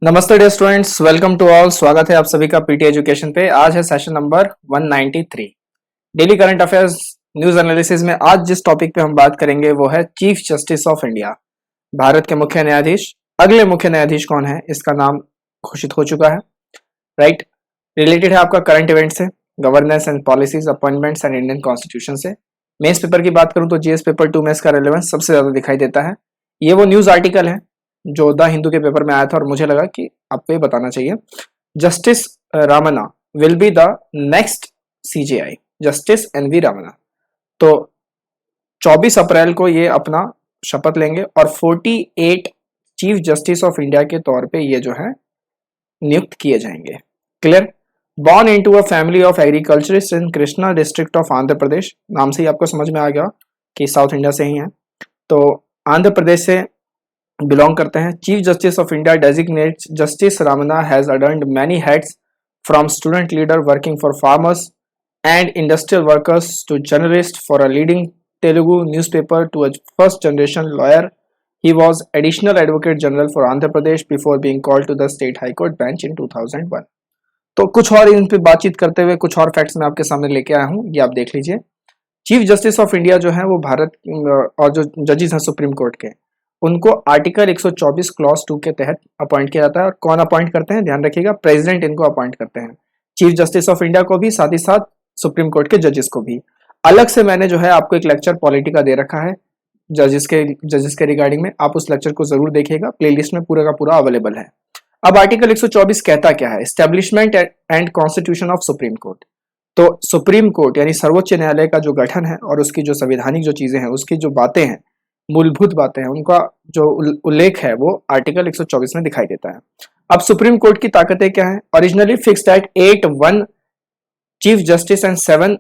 नमस्ते dear students, welcome to all. स्वागत है आप सभी का पीटी एजुकेशन पे। आज है session number 193 daily current affairs news analysis में। आज जिस टॉपिक पे हम बात करेंगे वो है chief justice of India, Bharat के मुख्य न्यायाधीश। अगले मुख्य न्यायाधीश कौन है, इसका नाम घोषित हो चुका है। राइट, रिलेटेड है आपका करंट इवेंट से, governance and policies, appointments and Indian constitution से। मेंस पेपर की बात करूं तो जीएस पेपर 2 में इसका रेलेवेंस सबसे ज्यादा दिखाई देता है। ये वो न्यूज आर्टिकल है जो द हिंदू के पेपर में आया था और मुझे लगा कि आपको ये बताना चाहिए। Justice Ramana will be the next CJI, justice NV Ramana. तो 24 अप्रैल को ये अपना शपथ लेंगे और 48 चीफ जस्टिस ऑफ इंडिया के तौर पे ये जो है नियुक्त किए जाएंगे। Clear. Born into a family of agriculturist in Krishna district of Andhra Pradesh, नाम से ही आपको समझ में आ गया कि साउथ इंडिया से ही है। तो आंध्र प्रदेश से बिलोंग करते हैं। Chief justice of India designates justice Ramana has adorned many heads from student leader working for farmers and industrial workers to journalist for a leading Telugu newspaper to a first generation lawyer. He was additional advocate general for Andhra Pradesh before being called to the state high court bench in 2001। तो कुछ और इन पे बातचीत करते हुए कुछ और facts मैं आपके सामने लेके आया हूँ, ये आप देख लीजिए। चीफ जस्टिस ऑफ इंडिया जो है वो भारत और जो जजेस हैं सुप्रीम कोर्ट के, उनको आर्टिकल 124 क्लॉज 2 के तहत अपॉइंट किया जाता है। और कौन अपॉइंट करते हैं, ध्यान रखिएगा, प्रेसिडेंट इनको अपॉइंट करते हैं, चीफ जस्टिस ऑफ इंडिया को भी, साथ ही साथ सुप्रीम कोर्ट के जजेस को भी। अलग से मैंने जो है आपको एक लेक्चर पॉलिटी का दे रखा है जजेस के रिगार्डिंग में, आप उस लेक्चर को जरूर देखिएगा, प्लेलिस्ट में पूरा का पूरा अवेलेबल है। अब आर्टिकल 124 कहता क्या है, establishment and constitution of supreme court. तो सुप्रीम कोर्ट यानी सर्वोच्च न्यायालय का जो गठन है और उसकी जो संवैधानिक जो चीजें हैं, उसकी जो बातें हैं, मूलभूत बातें हैं, उनका जो उल्लेख है वो आर्टिकल 124 में दिखाई देता है। अब सुप्रीम कोर्ट की ताकतें क्या है, originally fixed at 8 chief justice and 7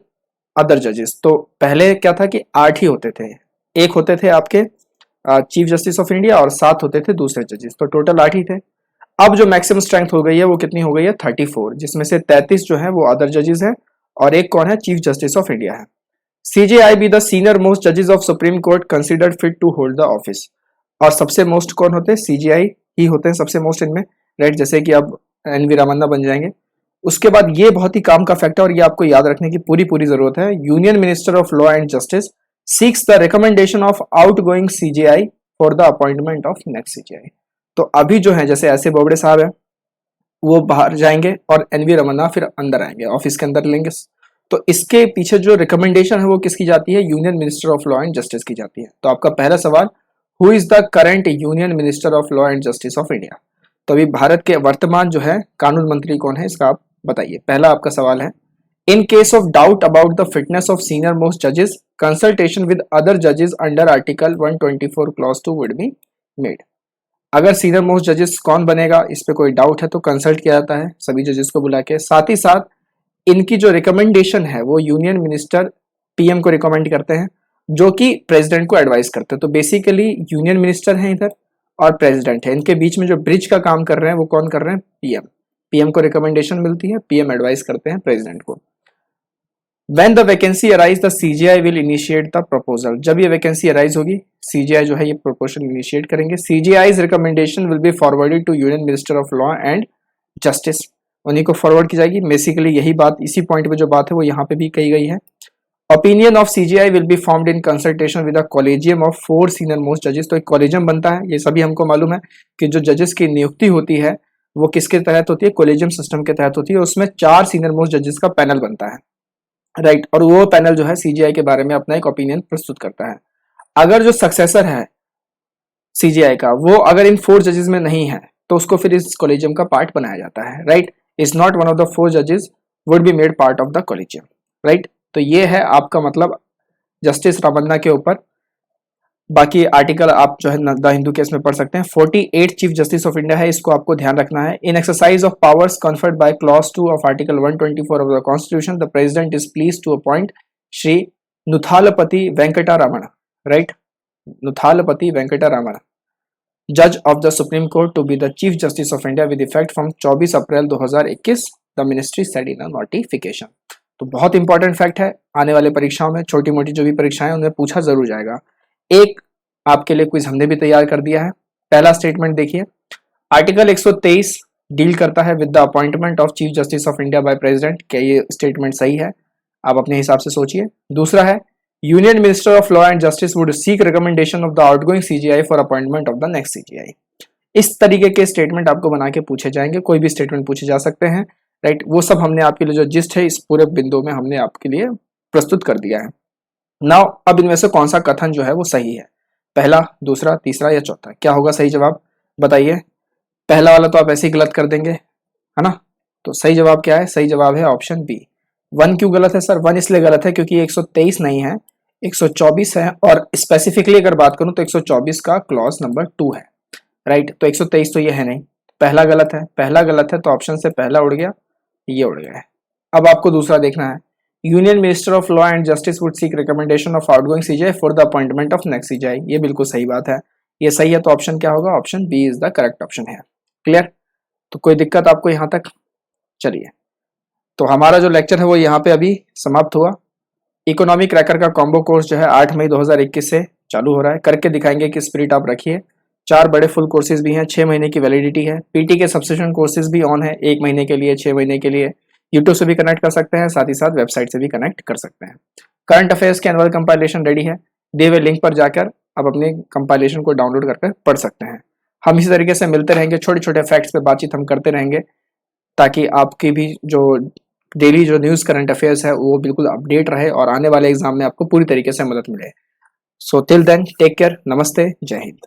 other जजेस। तो पहले क्या था कि 8 ही होते थे, एक होते थे आपके चीफ जस्टिस ऑफ इंडिया और 7 होते थे दूसरे जजेस, तो टोटल 8 ही थे। अब जो मैक्सिमम स्ट्रेंथ हो गई है वो कितनी हो गई है, 34, जिसमें से 33 जो है वो अदर जजेस हैं और एक कौन है, चीफ जस्टिस ऑफ इंडिया है। CJI be the senior most जजेस of supreme court considered fit to hold the office. और सबसे मोस्ट कौन होते हैं, सीजेआई ही होते हैं सबसे मोस्ट इनमें, राइट। जैसे कि अब एनवी रामन्ना बन जाएंगे। उसके बाद ये बहुत ही काम का फैक्ट है और ये आपको याद रखने की पूरी जरूरत है। Union minister of law and justice seeks the recommendation of outgoing CJI for the appointment of next CJI. तो अभी जो है, जैसे ऐसे बोबड़े साहब है, वो बाहर जाएंगे और एनवी रमन्ना फिर अंदर आएंगे, ऑफिस के अंदर लेंगे। तो इसके पीछे जो रिकमेंडेशन है वो किसकी जाती है, union minister of law and justice की जाती है। तो आपका पहला सवाल, who is the current union minister of law and justice of India. तो अभी भारत के वर्तमान जो है कानून मंत्री कौन है, इसका आप बताइए। पहला आपका सवाल है, in case of doubt about the fitness of senior most जजेस कंसल्टेशन विद अदर जजेस under article 124 clause 2 would be made. अगर सीनियर मोस्ट जजेस कौन बनेगा, इस पे कोई डाउट है तो कंसल्ट किया जाता है सभी जजेस को बुला के। साथ ही साथ इनकी जो रिकमेंडेशन है वो यूनियन मिनिस्टर पीएम को रिकमेंड करते हैं, जो कि प्रेसिडेंट को एडवाइस करते हैं। तो बेसिकली यूनियन मिनिस्टर है इधर और प्रेसिडेंट है, इनके बीच में जो ब्रिज का काम कर रहे हैं वो कौन कर रहे हैं, पीएम। पीएम को रिकमेंडेशन मिलती है, पीएम एडवाइस करते हैं प्रेसिडेंट को। When the vacancy arise, the CGI will initiate the proposal। जब ये वैकेंसी अराइज होगी, CGI जो है ये प्रपोजल इनिशिएट करेंगे। CGI's recommendation will be forwarded to Union Minister of Law and Justice। उन्हीं को फॉरवर्ड की जाएगी। बेसिकली यही बात, इसी पॉइंट पे जो बात है वो यहाँ पे भी कही गई है। Opinion of CGI will be formed in consultation with a collegium of 4 senior most judges। तो एक कॉलेजियम बनता है, ये सभी हमको मालूम है कि जो जजेस की नियुक्ति होती है वो किसके तहत होती है, कॉलेजियम सिस्टम के तहत होती है। उसमें 4 सीनियर मोस्ट जजेस का पैनल बनता है, राइट। और वो पैनल जो है सीजीआई के बारे में अपना एक ओपिनियन प्रस्तुत करता है। अगर जो सक्सेसर है सीजीआई का वो अगर इन 4 जजेस में नहीं है तो उसको फिर इस कॉलेजियम का पार्ट बनाया जाता है, right. Is not one of the 4 जजेस would be made part of the collegium, right. तो ये है आपका मतलब जस्टिस रामन्ना के ऊपर। बाकी आर्टिकल आप जो है द हिंदू केस में पढ़ सकते हैं। 48 चीफ जस्टिस ऑफ इंडिया है, इसको आपको ध्यान रखना है। In exercise of powers conferred by clause 2 of article 124 of the constitution, the president is pleased to appoint Shri Nuthalapati Venkataraman, right, Nuthalapati Venkataraman, जज of the supreme court to be the chief justice of India with effect from 24 April 2021, the ministry said in a notification. तो बहुत important fact है, आने वाले परीक्षाओं में, छोटी मोटी जो भी परीक्षाएं उनमें पूछा जरूर जाएगा। एक आपके लिए क्विज हमने भी तैयार कर दिया है। पहला स्टेटमेंट देखिए, आर्टिकल 123 डील करता है with the appointment of chief justice of India by president. क्या ये स्टेटमेंट सही है? आप अपने हिसाब से सोचिए। दूसरा है union minister of law and justice would seek recommendation of the outgoing CGI for appointment of the next CGI. इस तरीके के स्टेटमेंट आपको बना के पूछे जाएंगे, कोई भी स्टेटमेंट पूछे जा सकते हैं, राइट। वो सब हमने आपके लिए जो जिस्ट है इस पूरे बिंदु में हमने आपके लिए प्रस्तुत कर दिया है। नाउ अब इनमें से कौन सा कथन जो है वो सही है, पहला, दूसरा, तीसरा या चौथा? क्या होगा सही जवाब बताइए। पहला वाला तो आप ऐसे ही गलत कर देंगे, है ना। तो सही जवाब क्या है? सही जवाब है ऑप्शन बी। 1 क्यों गलत है सर? 1 इसलिए गलत है क्योंकि 123 नहीं है, 124 है, और स्पेसिफिकली अगर बात करूं तो 124 का क्लॉज नंबर 2 है, राइट। तो 123 तो ये है नहीं, पहला गलत है। पहला गलत है तो ऑप्शन से पहला उड़ गया, ये उड़ गया है। अब आपको दूसरा देखना है, union minister of law and justice would seek recommendation of outgoing CGI for the appointment of next CGI. ये बिल्कुल सही बात है, ये सही है। तो ऑप्शन क्या होगा? Option B is the correct option है। क्लियर? तो कोई दिक्कत आपको यहां तक? चलिए, तो हमारा जो लेक्चर है वो यहाँ पे अभी समाप्त हुआ। इकोनॉमिक क्रैकर का कॉम्बो कोर्स जो है 8 मई 2021 से चालू हो रहा है। करके दिखाएंगे कि स्पिरिट आप रखिए। 4 बड़े फुल कोर्सेज भी हैं, 6 महीने की वैलिडिटी है। पीटी के सब्सक्रिप्शन कोर्सेज भी ऑन है, 1 महीने के लिए, 6 महीने के लिए। यूट्यूब से भी कनेक्ट कर सकते हैं, साथ ही साथ वेबसाइट से भी कनेक्ट कर सकते हैं। करंट अफेयर्स के एनुअल कंपाइलेशन रेडी है, दिए हुए लिंक पर जाकर आप अपने कंपाइलेशन को डाउनलोड करके पढ़ सकते हैं। हम इसी तरीके से मिलते रहेंगे, छोटे छोटे फैक्ट्स पे बातचीत हम करते रहेंगे, ताकि आपकी भी जो डेली जो न्यूज़ करंट अफेयर्स है वो बिल्कुल अपडेट रहे और आने वाले एग्जाम में आपको पूरी तरीके से मदद मिले। So till then take care, नमस्ते, जय हिंद।